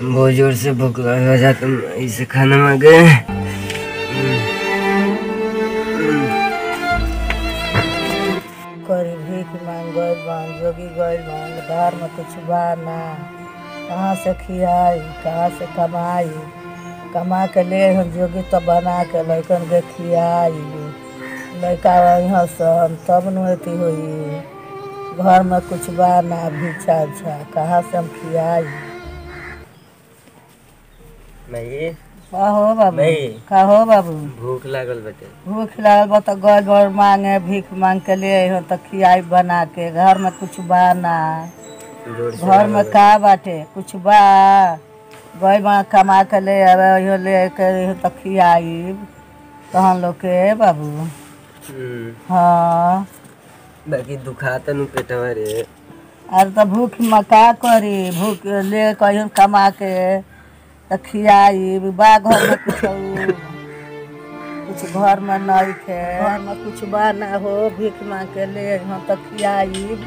बहुत जोर से भूख लगा जा, तुम इसे खाना मांगे। करी भीख मांग गइल बान, जोगी गइल बान, घर में कुछ बा ना, कहाँ से खियाई, कहाँ से कमाई, कमा के ले हम जोगी तो बना के लैकन के खियाई, लैका यहाँ सन तब नुती हुई, घर में कुछ बा ना, भिक्षा अच्छा कहाँ से हम खियाई। का हो बाबू, का हो बाबू, भूख लागल बटे। भूख लागल बा तो गइल बार मांगे, भीख मांग के ले हो तो खियाई बना के, घर में कुछ बा ना, घर में का बाटे कुछ बा, गइल बा कमा के ले आवे हो, ले के तो खियाई तहन लोग के बाबू। हाँ बाकी दुखाता नु पेटवा रे। अरे तो भूख में का करी, भूख ले कहीं कमा के तो खियाई बा, घर में कुछ घर में नहीं खे, घर में कुछ बा ना हो, भीख मांग के ले यहाँ तो खियाई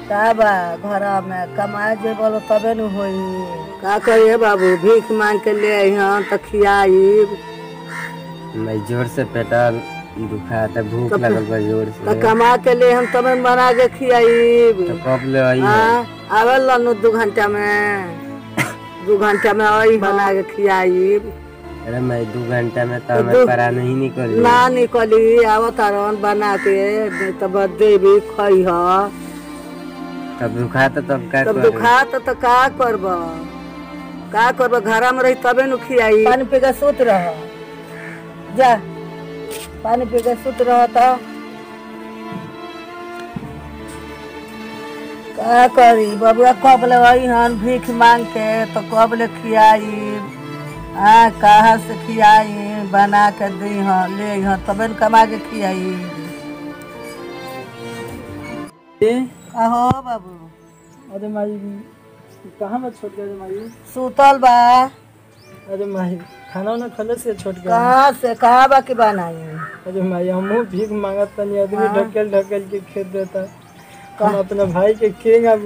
का बा, घर में कमाए जे बोलो तबे न होई। का करिए बाबू, भीख मांग के ले यहाँ तो खियाई। मैं जोर से पेटा दुखाता, भूख लगल बा जोर से। तो कमा के ले हम तबे बना के खियाई। तो कब ले आई? आवे लो 2 घंटा में, 2 घंटा में आई बना के खियाई। अरे मैं 2 घंटा में तो मैं परा नहीं निकली ना निकली, आव तारन बना के तब देवी खई ह। तब दुखाता तब का तब दुखाता तो का करब, का करब, घर में रही तबे न खियाई। पानी पी के सुत रह जा, पानी पी के सुत रह तो का करी बबुआ, कब ले आई हन भीख मांग के तो कब ले खियाई, कहाँ से खियाई, बना के दी हन ले हन तबे न कमा के खियाई। हो बाबू, अरे माई कहाँ में छोड़ गए माई? सुतल बा। अरे माई खाना वाना खले से छोड़ गए? कहाँ से कहाँ बा के बनाई? अरे माई हमहू भीख मांगत तनी, आदमी ढकेल ढकेल के खेत देता, हम अपना भाई के केंग अब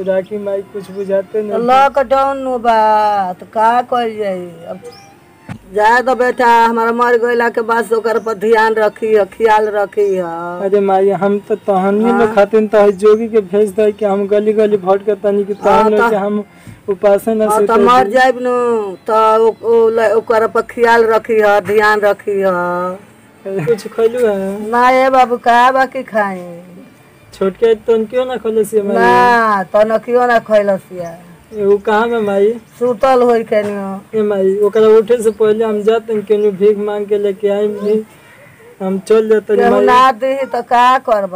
राखी माई कुछ बुझाते नहीं। लॉकडाउन बा तो का कर जाई, अब जाए तो बेटा हमारा मर गइला के बाद से ओकर पर ध्यान रखी है, ख्याल रखी है। अरे माई हम तो तहनी में खातिर तो जोगी के भेज दे कि हम गली गली भट के तनी कि तहन के हम उपासना से तो मर जाइब नु तो ओकर पर ख्याल रखी है, ध्यान रखी है। कुछ खइलू है ना ये बाबू, का बाकी खाई छोटके तो क्यों ना खलसिया माई? ना तो न क्यों ना खइलसिया। वो कहाँ में माई? सुतल होई केनियो। ए माई ओकरा उठे से पहले हम जाते केनु भीख मांग के लेके आइम, हम चल जाते माई। ना दी तो का करब,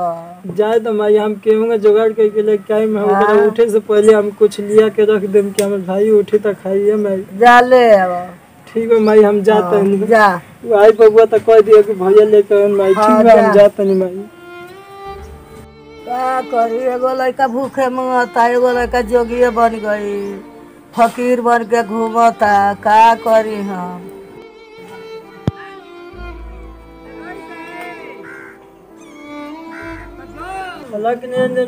जाए तो माई हम केहूँगा जुगाड़ करके लेके आइम, ओकरा उठे से पहले हम कुछ लिया के रख देम कि हमर भाई उठी तो खाइए माई। जा ले अब। ठीक है माई हम जाते हैं। जा आई बबुआ तो कह दिया कि भैया लेके माई। ठीक है हम जाते नहीं माई। का करी, एगो लड़का भूखे मंगता, एगो लड़का जोगिए बन गई, फकीर बन के घूमता, का करी हम।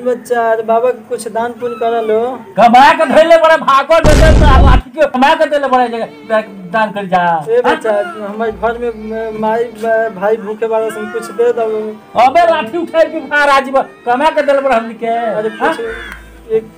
बच्चा बाबा के कुछ दान पुण्य कर लो। कमा के धइले बड़े भागो देले तो लाठी के कमा के देले बड़े जगह दान कर जा। ए बच्चा हमारे घर में माई भाई भूखे वाला से कुछ दे दो। अबे लाठी उठाई के बाहर आ जीव, कमा के देले बड़े हमनी के। अरे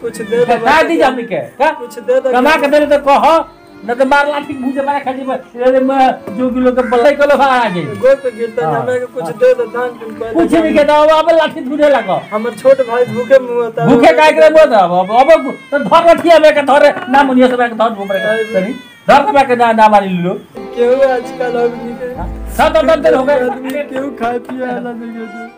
कुछ दे दो, का दी हमनी के, का कुछ दे दो, कमा के देले तो कहो न तो मार लाठी मुझे मारे खाली में जो किलो के बल्ले कलो आ जाए गोल पे गिरता है। हमें कुछ दे दो दान पुण्य। कुछ नहीं के दो, अब लाठी धुरे लगो। हमर छोट भाई भूखे मुंहता, भूखे काहे करे बोल अब तो धर रखिया में के धरे ना मुनिया सब के धर घूमरे करी धर के ना मारी लो। केहू आजकल अब नहीं के सब दर्द हो गए, केहू खाए पिए वाला नहीं है।